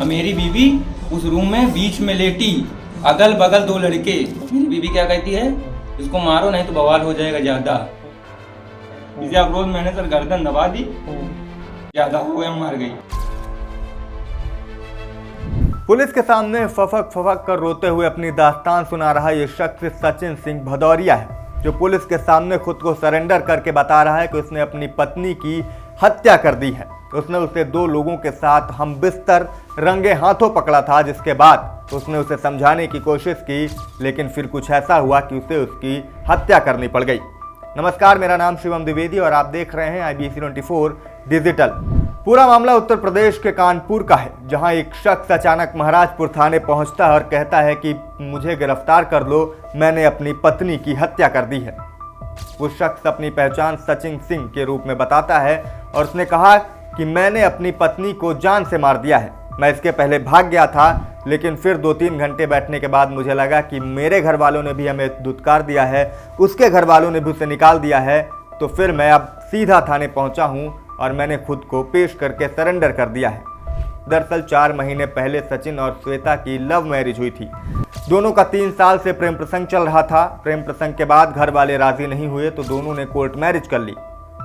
और मेरी बीवी उस रूम में बीच में लेटी, अगल बगल 2 लड़के। मेरी बीवी क्या कहती है, इसको मारो नहीं तो बवाल हो जाएगा ज्यादा। इसे अफरोज मैंने सर गर्दन दबा दी, ज्यादा हो गया, मर गई। पुलिस के सामने फफक फफक कर रोते हुए अपनी दास्तान सुना रहा ये शख्स सचिन सिंह भदौरिया है, जो पुलिस के सामने खुद को सरेंडर करके बता रहा है कि उसने अपनी पत्नी की हत्या कर दी है। उसने उसे 2 लोगों के साथ हम बिस्तर रंगे हाथों पकड़ा था, जिसके बाद उसने उसे समझाने की कोशिश की, लेकिन फिर कुछ ऐसा हुआ कि उसे उसकी हत्या करनी पड़ गई। नमस्कार, मेरा नाम शिवम द्विवेदी और आप देख रहे हैं IBC 24 डिजिटल। पूरा मामला उत्तर प्रदेश के कानपुर का है, जहां एक शख्स अचानक महाराजपुर थाने पहुंचता है और कहता है कि मुझे गिरफ्तार कर लो, मैंने अपनी पत्नी की हत्या कर दी है। वो शख्स अपनी पहचान सचिन सिंह के रूप में बताता है और उसने कहा कि मैंने अपनी पत्नी को जान से मार दिया है। मैं इसके पहले भाग गया था, लेकिन फिर 2-3 घंटे बैठने के बाद मुझे लगा कि मेरे घर वालों ने भी हमें धुतकार दिया है, उसके घर वालों ने भी उसे निकाल दिया है, तो फिर मैं अब सीधा थाने पहुंचा हूं और मैंने खुद को पेश करके सरेंडर कर दिया है। दरअसल 4 महीने पहले सचिन और श्वेता की लव मैरिज हुई थी। दोनों का 3 साल से प्रेम प्रसंग चल रहा था। प्रेम प्रसंग के बाद घर वाले राजी नहीं हुए तो दोनों ने कोर्ट मैरिज कर ली।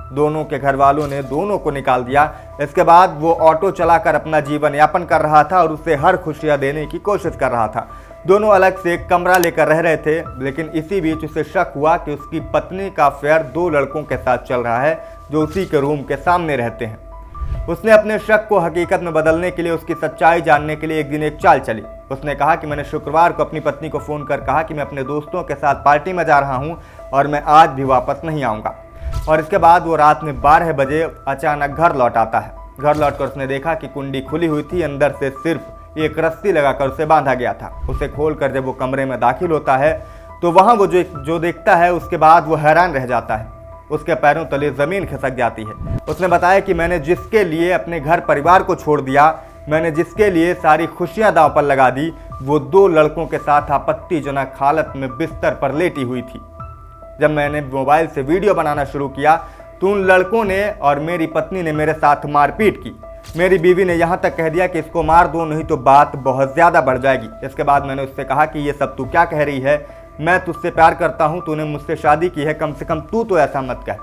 दोनों के घर वालों ने दोनों को निकाल दिया। इसके बाद वो ऑटो चलाकर अपना जीवन यापन कर रहा था और उसे हर खुशियां देने की कोशिश कर रहा था। दोनों अलग से एक कमरा लेकर रह रहे थे, लेकिन इसी बीच उसे शक हुआ कि उसकी पत्नी का अफेयर 2 लड़कों के साथ चल रहा है, जो उसी के रूम के सामने रहते हैं। उसने अपने शक को हकीकत में बदलने के लिए, उसकी सच्चाई जानने के लिए एक दिन एक चाल चली। उसने कहा कि मैंने शुक्रवार को अपनी पत्नी को फ़ोन कर कहा कि मैं अपने दोस्तों के साथ पार्टी में जा रहा हूँ और मैं आज भी वापस नहीं आऊँगा। और इसके बाद वो रात में 12 बजे अचानक घर लौट आता है। घर लौटकर उसने देखा कि कुंडी खुली हुई थी, अंदर से सिर्फ एक रस्सी लगाकर उसे बांधा गया था। उसे खोलकर जब वो कमरे में दाखिल होता है तो वहाँ वो जो देखता है, उसके बाद वो हैरान रह जाता है। उसके पैरों तले ज़मीन खिसक जाती है। उसने बताया कि मैंने जिसके लिए अपने घर परिवार को छोड़ दिया, मैंने जिसके लिए सारी खुशियाँ दांव पर लगा दी, वो 2 लड़कों के साथ आपत्तिजनक हालत में बिस्तर पर लेटी हुई थी। जब मैंने मोबाइल से वीडियो बनाना शुरू किया तो उन लड़कों ने और मेरी पत्नी ने मेरे साथ मारपीट की। मेरी बीवी ने यहाँ तक कह दिया कि इसको मार दो, नहीं तो बात बहुत ज़्यादा बढ़ जाएगी। इसके बाद मैंने उससे कहा कि ये सब तू क्या कह रही है, मैं तुझसे प्यार करता हूँ, तूने मुझसे शादी की है, कम से कम तू तो ऐसा मत कह।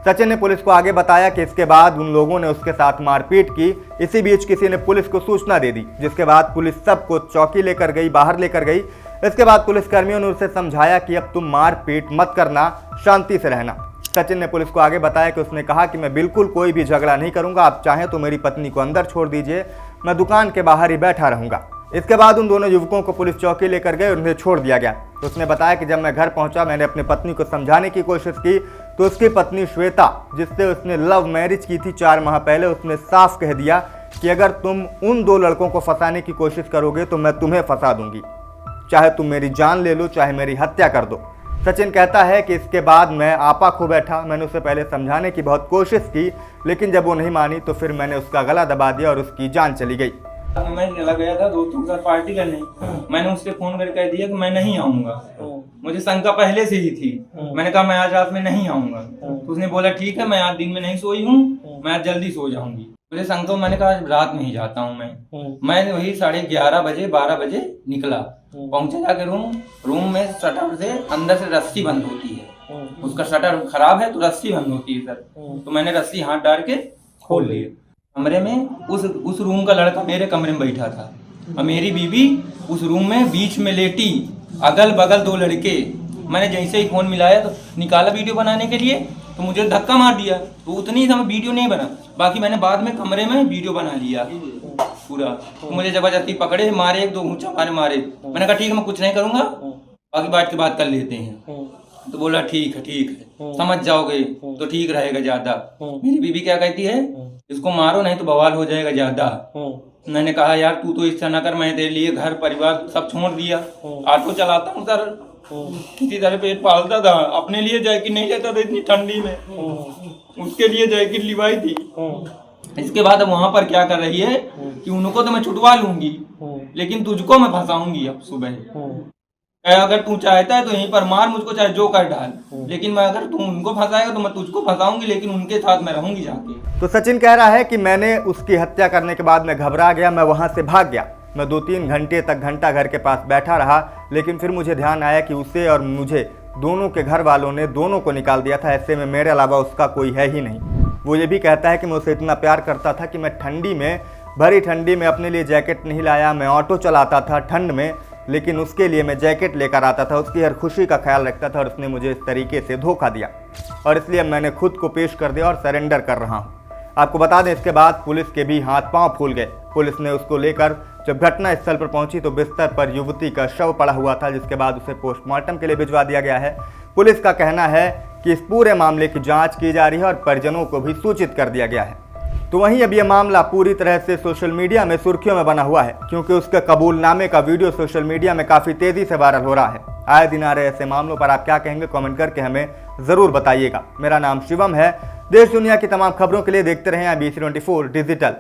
सचिन ने पुलिस को आगे बताया कि इसके बाद उन लोगों ने उसके साथ मारपीट की। इसी बीच किसी ने पुलिस को सूचना दे दी, जिसके बाद पुलिस सबको चौकी लेकर गई, बाहर लेकर गई। इसके बाद पुलिसकर्मियों ने उसे समझाया कि अब तुम मारपीट मत करना, शांति से रहना। सचिन ने पुलिस को आगे बताया कि उसने कहा कि मैं बिल्कुल कोई भी झगड़ा नहीं करूंगा, आप चाहें तो मेरी पत्नी को अंदर छोड़ दीजिए, मैं दुकान के बाहर ही बैठा रहूंगा। इसके बाद उन दोनों युवकों को पुलिस चौकी लेकर गए और उन्हें छोड़ दिया गया। तो उसने बताया कि जब मैं घर पहुंचा, मैंने अपनी पत्नी को समझाने की कोशिश की तो उसकी पत्नी श्वेता, जिससे उसने लव मैरिज की थी 4 माह पहले, उसने साफ कह दिया कि अगर तुम उन 2 लड़कों को फंसाने की कोशिश करोगे तो मैं तुम्हें फंसा दूंगी, चाहे तुम मेरी जान ले लो, चाहे मेरी हत्या कर दो। सचिन कहता है कि इसके बाद मैं आपा खो बैठा। मैंने उसे पहले समझाने की बहुत कोशिश की, लेकिन जब वो नहीं मानी तो फिर मैंने उसका गला दबा दिया और उसकी जान चली गई। मैं चला गया था दोस्तों के साथ पार्टी करने। मैंने उससे फोन करके कह दिया कि मैं नहीं आऊंगा। मुझे शंका पहले से ही थी। मैंने कहा मैं आज रात में नहीं आऊंगा। तो उसने बोला ठीक है, मैं आज दिन में नहीं सोई हूँ, मैं आज जल्दी सो जाऊंगी। मुझे शंका, मैंने कहा रात में ही जाता हूँ मैं वही 11:30 बजे 12 बजे निकला। पहुंचे जाकर रूम में शटर से अंदर से रस्सी बंद होती है, उसका शटर खराब है तो रस्सी बंद होती है सर। तो मैंने रस्सी हाथ डाल के खोल ली। कमरे में उस रूम का लड़का मेरे कमरे में बैठा था और मेरी बीवी उस रूम में बीच में लेटी, अगल बगल 2 लड़के। मैंने जैसे ही फोन मिलाया तो निकाला वीडियो बनाने के लिए, तो मुझे धक्का मार दिया। तो उतनी समय वीडियो नहीं बना, बाकी मैंने बाद में कमरे में वीडियो बना लिया पूरा। तो मुझे जबरदस्ती पकड़े, मारे, 1-2 ऊंचा मारे। मैंने कहा ठीक है, मैं कुछ नहीं करूंगा, बाकी बात की बात कर लेते हैं। तो बोला ठीक है, समझ जाओगे तो ठीक रहेगा ज्यादा। मेरी बीवी क्या कहती है, इसको मारो नहीं तो बवाल हो जाएगा ज्यादा। मैंने कहा यार तू तो इस तरह न कर, मैं तेरे लिए घर परिवार सब छोड़ दिया, ऑटो चलाता हूँ सर, किसी तरह पेट पालता था, अपने लिए जैकेट नहीं लेता था इतनी ठंडी में, उसके लिए जैकेट लिवाई थी। इसके बाद अब वहां पर क्या कर रही है कि उनको तो मैं छुटवा लूंगी, लेकिन तुझको मैं फंसाऊंगी अब सुबह। अगर तू चाहता है तो यहीं पर मार मुझको, चाहे जो कर डाल, लेकिन मैं अगर तू उनको फंसाएगा तो मैं तुझको फंसाऊंगी, लेकिन उनके साथ मैं रहूंगी जाके। तो सचिन कह रहा है कि मैंने उसकी हत्या करने के बाद मैं घबरा गया, मैं वहां से भाग गया। मैं 2-3 घंटे तक घंटा घर के पास बैठा रहा, लेकिन फिर मुझे ध्यान आया कि उसे और मुझे दोनों के घर वालों ने दोनों को निकाल दिया था। ऐसे में मेरे अलावा उसका कोई है ही नहीं। वो ये भी कहता है कि मैं उसे इतना प्यार करता था कि मैं ठंडी में, भरी ठंडी में अपने लिए जैकेट नहीं लाया। मैं ऑटो चलाता था ठंड में, लेकिन उसके लिए मैं जैकेट लेकर आता था, उसकी हर खुशी का ख्याल रखता था, और उसने मुझे इस तरीके से धोखा दिया, और इसलिए मैंने खुद को पेश कर दिया और सरेंडर कर रहा हूँ। आपको बता दें, इसके बाद पुलिस के भी हाथ पांव फूल गए। पुलिस ने उसको लेकर जब घटना स्थल पर पहुंची तो बिस्तर पर युवती का शव पड़ा हुआ था, जिसके बाद उसे पोस्टमार्टम के लिए भिजवा दिया गया है। पुलिस का कहना है कि इस पूरे मामले की जांच की जा रही है और परिजनों को भी सूचित कर दिया गया है। तो वहीं अब यह मामला पूरी तरह से सोशल मीडिया में सुर्खियों में बना हुआ है, क्योंकि उसके कबूलनामे का वीडियो सोशल मीडिया में काफ़ी तेज़ी से वायरल हो रहा है। आए दिन आ रहे ऐसे मामलों पर आप क्या कहेंगे, कमेंट करके हमें ज़रूर बताइएगा। मेरा नाम शिवम है। देश दुनिया की तमाम खबरों के लिए देखते रहें IBC 24 डिजिटल।